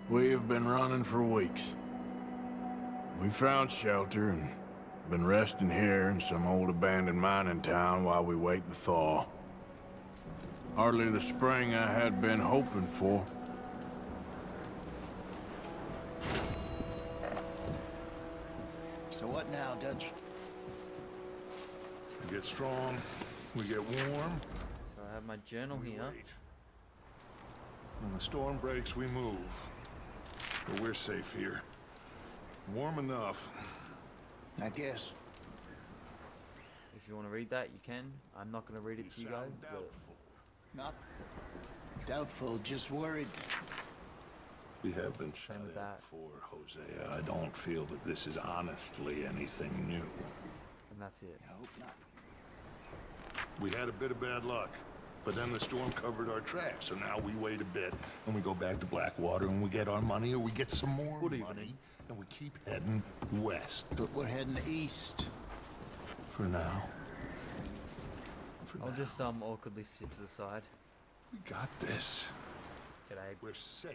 We have been running for weeks. We found shelter and been resting here in some old abandoned mining town while we wait the thaw. Hardly the spring I had been hoping for. So what now, Dutch? We get strong, we get warm. So I have my journal we here. wait. When the storm breaks, we move. But we're safe here. Warm enough. I guess. If you want to read that, you can. I'm not going to read it to you guys, sound but doubtful. Not doubtful, just worried. We have been shut Same with in that. before, Hosea. I don't feel that this is honestly anything new. and that's it. I hope not. We had a bit of bad luck, but then the storm covered our tracks, so now we wait a bit, and we go back to Blackwater, and we get our money, or we get some more Good money, evening. and we keep heading west. But we're heading east. For now. For I'll now. just awkwardly sit to the side. We got this. G'day. We're safe.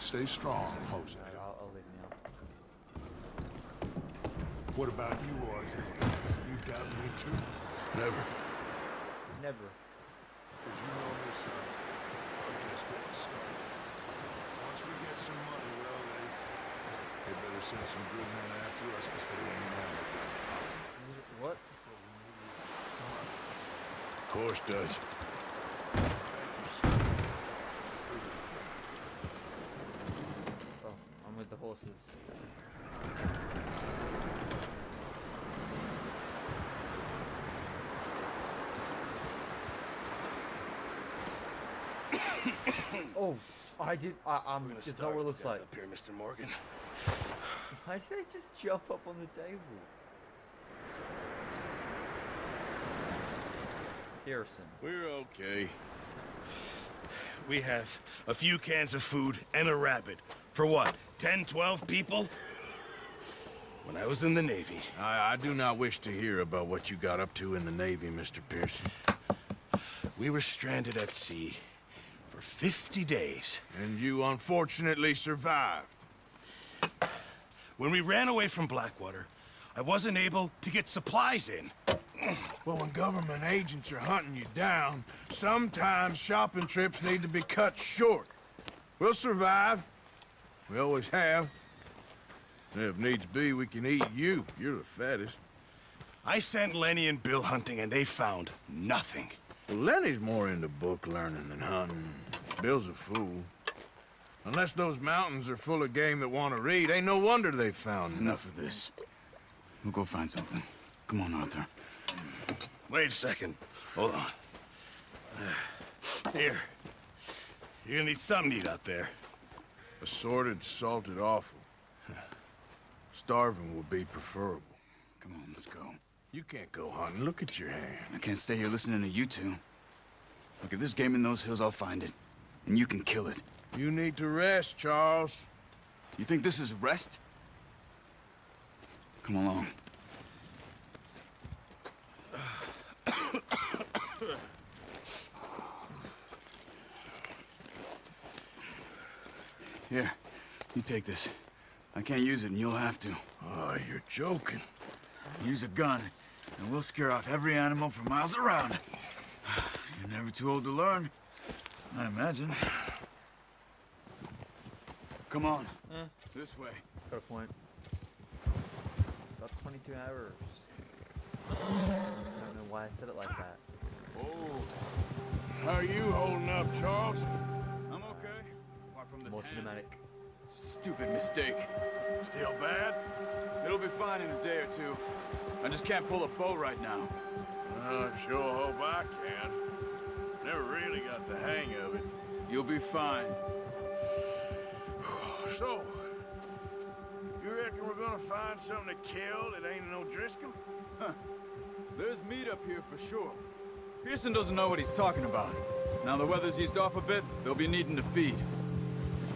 Stay strong, Jose. Alright, I'll leave now. What about you, Ozzy? You doubt me too? Never. Never. Because you know this, we're just getting started. Once we get some money, well, they better send some good men after us because they ain't never done. What? Of course, Dutch. Oh, I'm with the horses. Oh, I did. It's not what it looks like. Up here, Mr. Morgan. Why did I just jump up on the table? Harrison. We're okay. We have a few cans of food and a rabbit. For what, 10, 12 people? When I was in the Navy, I do not wish to hear about what you got up to in the Navy, Mr. Pearson. we were stranded at sea for 50 days. And you unfortunately survived. When we ran away from Blackwater, I wasn't able to get supplies in. Well, when government agents are hunting you down, sometimes shopping trips need to be cut short. We'll survive. We always have. And if needs be, we can eat you. You're the fattest. I sent Lenny and Bill hunting and they found nothing. Well, Lenny's more into book learning than hunting. Bill's a fool. Unless those mountains are full of game that want to read, ain't no wonder they found Enough of this. We'll go find something. Come on, Arthur. Wait a second. Hold on. Here. You're gonna need something to eat out there. Assorted, salted offal. Starving would be preferable. Come on, let's go. You can't go hunting. Look at your hand. I can't stay here listening to you two. Look, if there's game in those hills, I'll find it. And you can kill it. You need to rest, Charles. You think this is rest? Come along. Here, you take this. I can't use it, and you'll have to. Oh, you're joking. Use a gun, and we'll scare off every animal for miles around. You're never too old to learn, I imagine. Come on. This way. Got a point. Got 22 hours. I don't know why I said it like that. Oh. How are you holding up, Charles? I'm okay. Apart from this More hand. cinematic. Stupid mistake. Still bad? It'll be fine in a day or two. I just can't pull a bow right now. I sure hope I can. Never really got the hang of it. You'll be fine. So, you reckon we're gonna find something to kill that ain't no Driscoll? There's meat up here for sure. Pearson doesn't know what he's talking about. Now the weather's eased off a bit, they'll be needing to feed.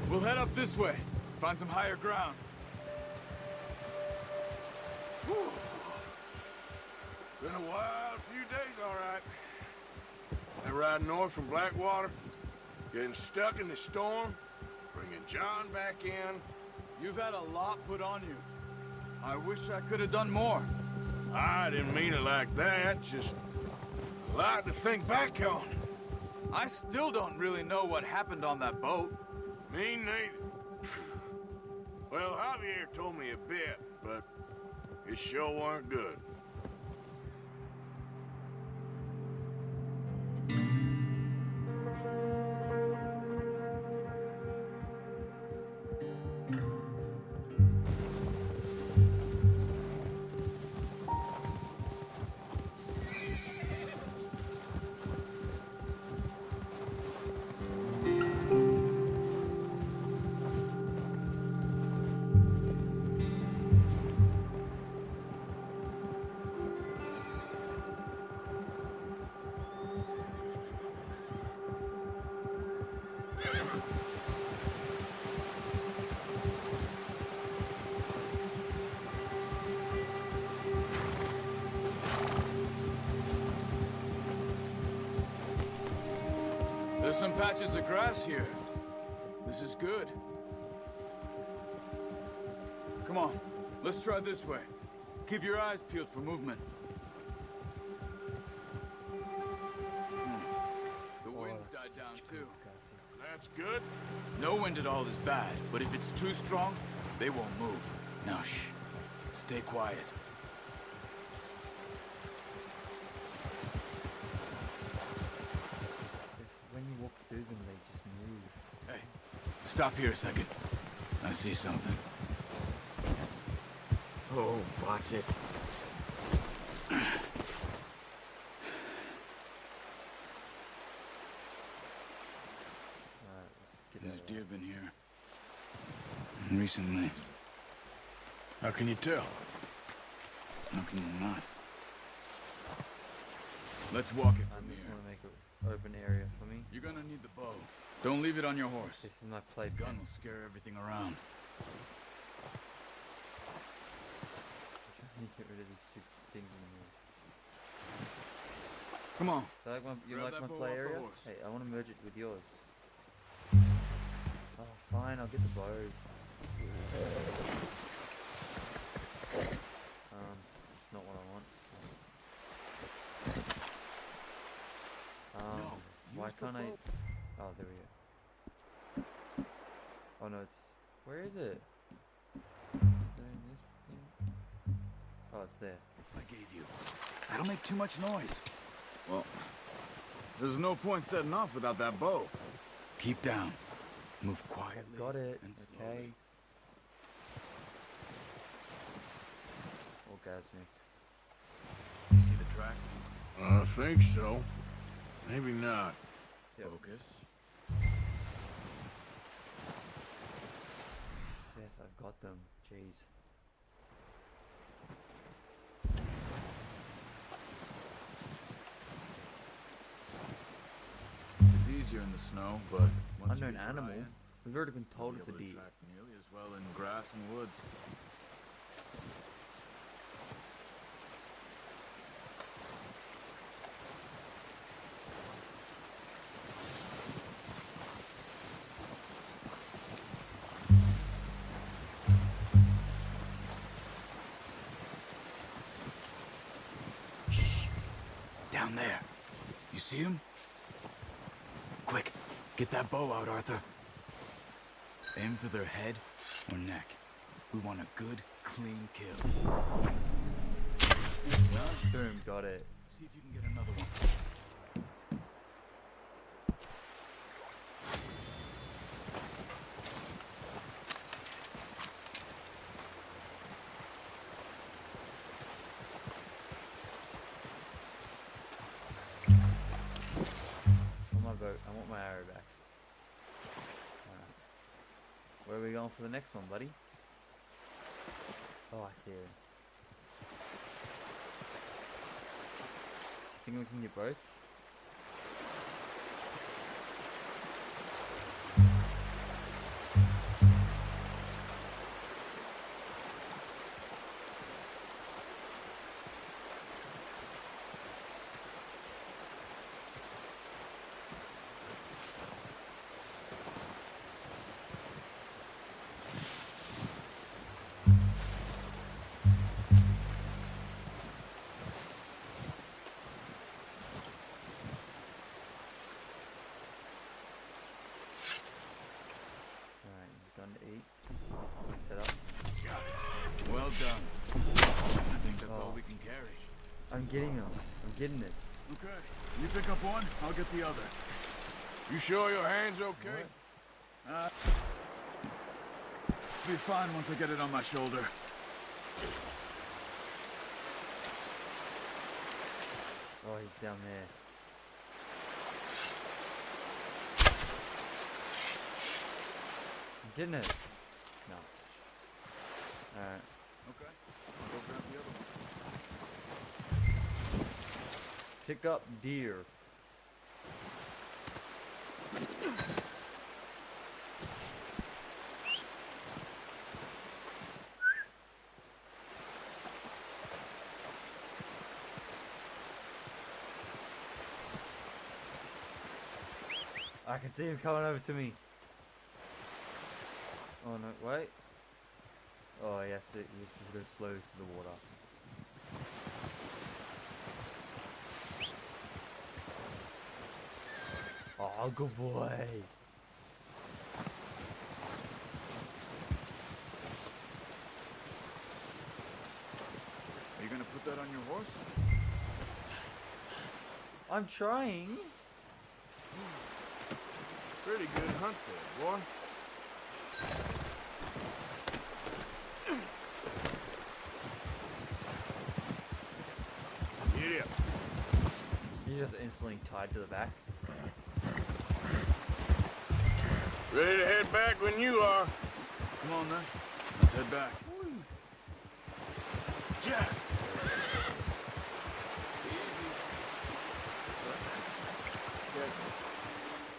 We'll head up this way, find some higher ground. Been a wild few days, all right. They ride north from Blackwater? Getting stuck in the storm, bringing John back in. You've had a lot put on you. I wish I could have done more. I didn't mean it like that, just a lot to think back on. I still don't really know what happened on that boat. Me neither. Well, Javier told me a bit, but it sure weren't good. There's some patches of grass here. This is good. Come on, let's try this way. Keep your eyes peeled for movement. The wind's died down too. That's good. No wind at all is bad, but if it's too strong, they won't move. Now shh. Stay quiet. When you walk through them, they just move. Hey, stop here a second. I see something. Oh, watch it. Alright, let's get There's out. deer been here. Recently. How can you tell? How can you not? Let's walk it I from just here. want to make an open area for me. You're gonna need the bow. Don't leave it on your horse. This is my The playpen. gun will scare everything around. I need to get rid of these two things in the middle. Come on. You Grab like that my bow play off the area? horse. Hey, I want to merge it with yours. Oh, fine, I'll get the bow. Not what I want. No, Why use the can't I? bow. Oh, there we go. Oh no, it's. Where is it? Is it in this thing? Oh, it's there. I gave you. That'll make too much noise. Well, there's no point setting off without that bow. Keep down. Move quietly. Got it. And Okay. slowly. Orgasmic. You see the tracks? I think so. Maybe not. Yep. Focus. Yes, I've got them. Jeez. It's easier in the snow, but once you Unknown get animal. Ryan, We've already been you'll told be it's a able to deer. track nearly as well in grass and woods. Shh! Down there. You see him? Quick, get that bow out, Arthur. Aim for their head or neck. We want a good, clean kill. Boom, got it. See if you can get another one. On my boat. I want my arrow back. Alright. Where are we going for the next one, buddy? Oh, I see it. Think we can get both? Well done. I think that's all we can carry. I'm getting them. I'm getting it. Okay. You pick up one, I'll get the other. You sure your hand's okay? Be fine once I get it on my shoulder. Oh, he's down there. I'm getting it. No. Alright. Okay. I'll go grab the other one. Pick up deer. I can see him coming over to me. Oh no, wait. Oh yes, he's just go slow through the water. Oh, good boy. Are you gonna put that on your horse? I'm trying. Pretty good hunt there, boy. Get up. He's just instantly tied to the back. Ready to head back when you are. Come on then. Let's head back. Yeah.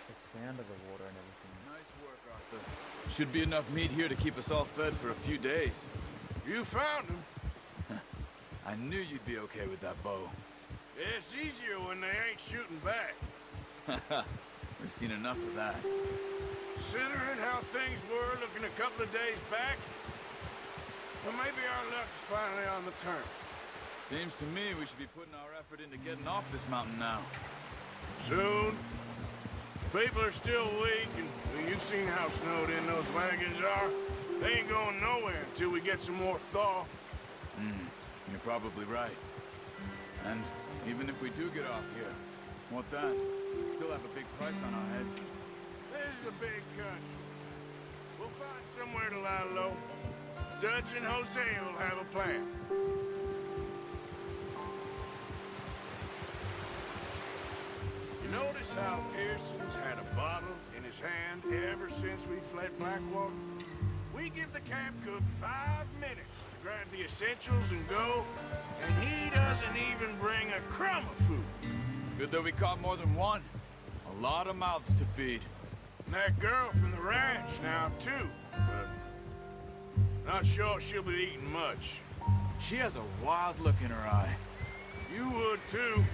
The sound of the water and everything. Nice work, Arthur. Should be enough meat here to keep us all fed for a few days. You found him. I knew you'd be okay with that bow. Yeah, it's easier when they ain't shooting back. We've seen enough of that. Considering how things were looking a couple of days back, well, maybe our luck's finally on the turn. Seems to me we should be putting our effort into getting off this mountain now. Soon. People are still weak, and well, you've seen how snowed in those wagons are. They ain't going nowhere until we get some more thaw. You're probably right. And even if we do get off here, what then? We still have a big price on our heads. This is a big country. We'll find somewhere to lie low. Dutch and Jose will have a plan. You notice how Pearson's had a bottle in his hand ever since we fled Blackwater? We give the camp cook 5 minutes to grab the essentials and go, and he doesn't even bring a crumb of food. Good that we caught more than one. A lot of mouths to feed. And that girl from the ranch now, too. But not sure she'll be eating much. She has a wild look in her eye. You would, too.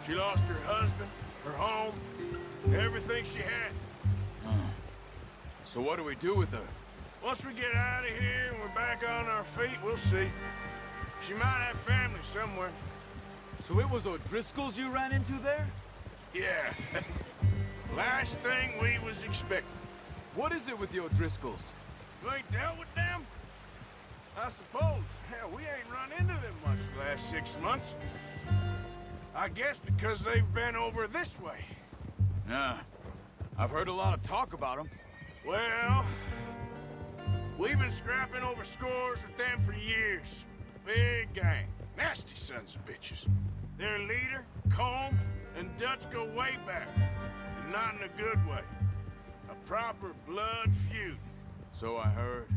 She lost her husband, her home, everything she had. So what do we do with her? Once we get out of here and we're back on our feet, we'll see. She might have family somewhere. So it was O'Driscoll's you ran into there? Yeah. Last thing we was expecting. What is it with the O'Driscolls? You ain't dealt with them? I suppose. Hell, we ain't run into them much the last 6 months. I guess because they've been over this way. Yeah. I've heard a lot of talk about them. Well, we've been scrapping over scores with them for years. Big gang. Nasty sons of bitches. Their leader, Combe, and Dutch go way back. And not in a good way. A proper blood feud. So I heard.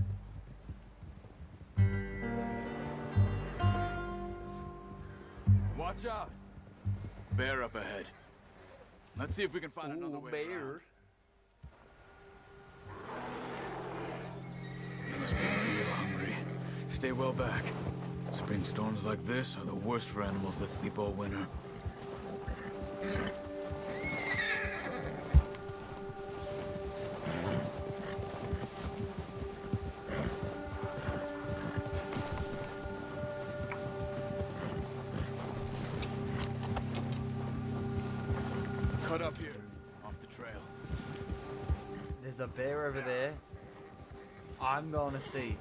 Watch out. Bear up ahead. Let's see if we can find another way around. You must be real hungry. Stay well back. Spring storms like this are the worst for animals that sleep all winter. Cut up here, off the trail. There's a bear over there. I'm going to see.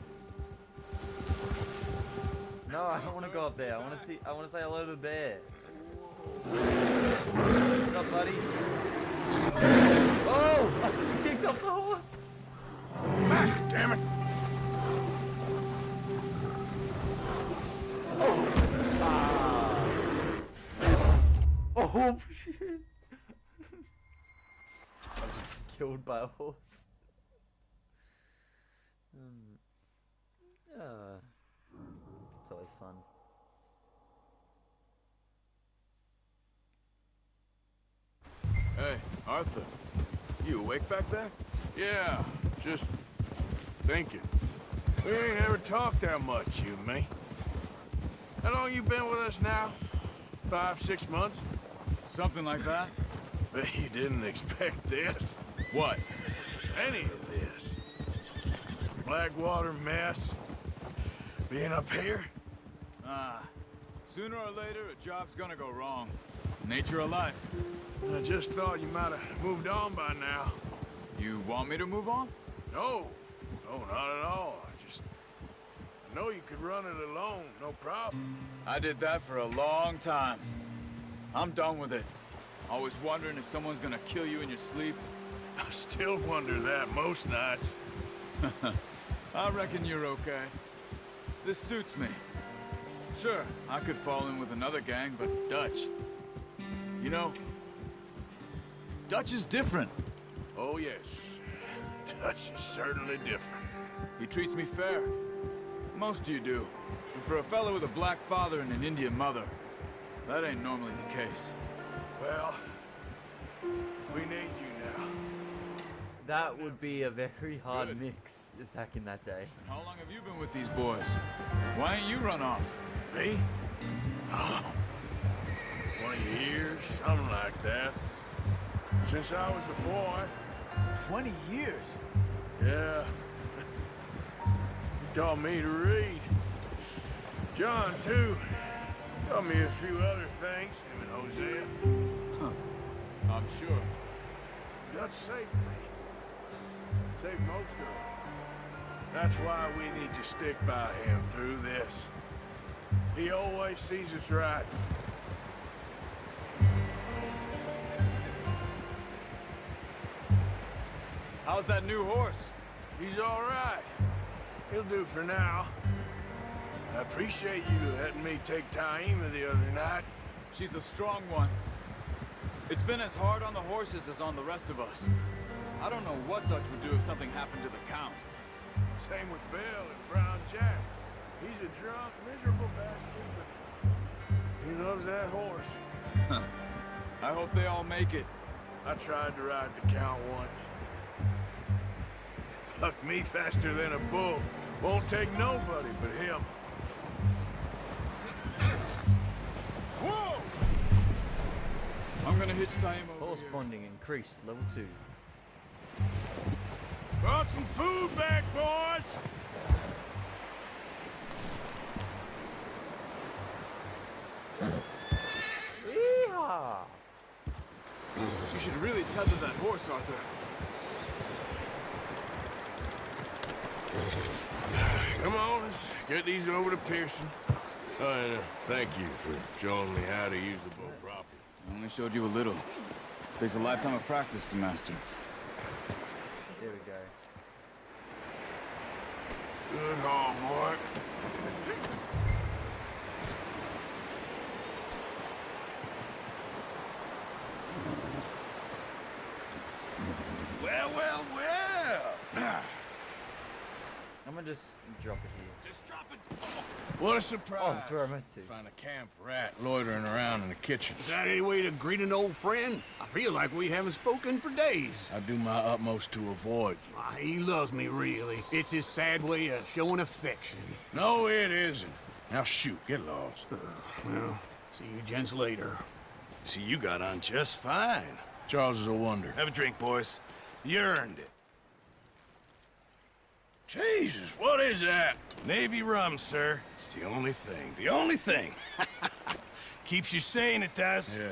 No, I don't want to go up there. I want to see. I want to say hello to the bear. What's up, buddy? Oh! I kicked off the horse. Ah, damn it. Oh shit! Killed by a horse. It's always fun. Hey, Arthur. You awake back there? Yeah, just thinking. We ain't ever talked that much, you and me. How long you been with us now? 5, 6 months? Something like that? Bet you didn't expect this. What? Any of this. Blackwater mess. Being up here? Sooner or later, a job's gonna go wrong. Nature of life. I just thought you might have moved on by now. You want me to move on? No. No, not at all. I know you could run it alone, no problem. I did that for a long time. I'm done with it. Always wondering if someone's gonna kill you in your sleep. I still wonder that most nights. I reckon you're okay. This suits me. Sure, I could fall in with another gang, but Dutch... You know, Dutch is different. Oh, yes. Dutch is certainly different. He treats me fair. Most of you do. And for a fellow with a black father and an Indian mother, that ain't normally the case. Well, we need you now. That would be a very hard Good. mix back in that day. And how long have you been with these boys? Why ain't you run off? Me? Oh, 20 years, something like that. Since I was a boy. 20 years? Yeah. He taught me to read. John, too. Taught me a few other things, him and Hosea. I'm sure. Dutch saved me. Saved most of us. That's why we need to stick by him through this. He always sees us right. How's that new horse? He's all right. He'll do for now. I appreciate you letting me take Taima the other night. She's a strong one. It's been as hard on the horses as on the rest of us. I don't know what Dutch would do if something happened to the Count. Same with Bill and Brown Jack. He's a drunk, miserable bastard, but he loves that horse. I hope they all make it. I tried to ride the Count once. Fuck me faster than a bull. Won't take nobody but him. Whoa! I'm gonna hitch Taima over Horse here. bonding increased, level 2. Brought some food back, boys! Yeehaw! You should really tether that horse, Arthur. Come on, let's get these over to Pearson. Oh, and thank you for showing me how to use the boat properly. I only showed you a little. Takes a lifetime of practice to master. There we go. Good haul, boy. Well, well, well. I'm gonna just drop it here. Just drop it. What a surprise. Oh, that's where I meant to. Find a camp rat loitering around in the kitchen. Is that any way to greet an old friend? I feel like we haven't spoken for days. I do my utmost to avoid you. Ah, he loves me, really. It's his sad way of showing affection. No, it isn't. Now shoot, get lost. Well, see you gents later. See, you got on just fine. Charles is a wonder. Have a drink, boys. You earned it. Jesus, what is that? Navy rum, sir. It's the only thing. The only thing. Keeps you sane, it does. Yeah,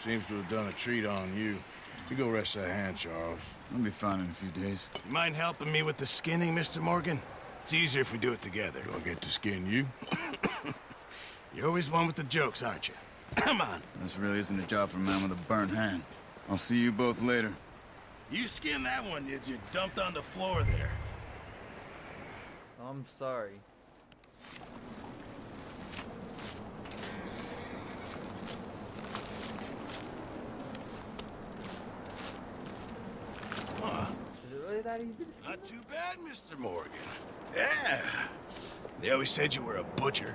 seems to have done a treat on you. You go rest that hand, Charles. I'll be fine in a few days. You mind helping me with the skinning, Mr. Morgan? It's easier if we do it together. Do I get to skin you? You're always one with the jokes, aren't you? Come on. This really isn't a job for a man with a burnt hand. I'll see you both later. You skinned that one you dumped on the floor there. I'm sorry. Is it really that easy to skin? Not too bad, Mr. Morgan. Yeah. They always said you were a butcher.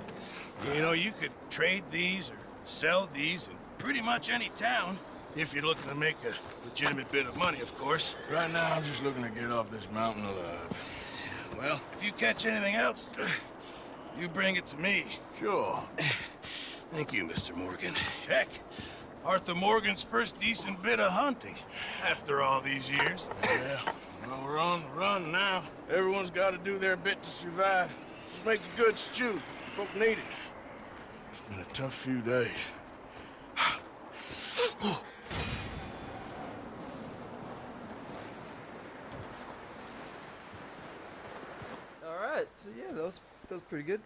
You know, you could trade these or sell these in pretty much any town. If you're looking to make a legitimate bit of money, of course. Right now, I'm just looking to get off this mountain alive. Well, if you catch anything else, you bring it to me. Sure. Thank you, Mr. Morgan. Heck, Arthur Morgan's first decent bit of hunting after all these years. Yeah. Well, we're on the run now. Everyone's got to do their bit to survive. Just make a good stew. Folk need it. It's been a tough few days. Alright, so yeah, that was pretty good.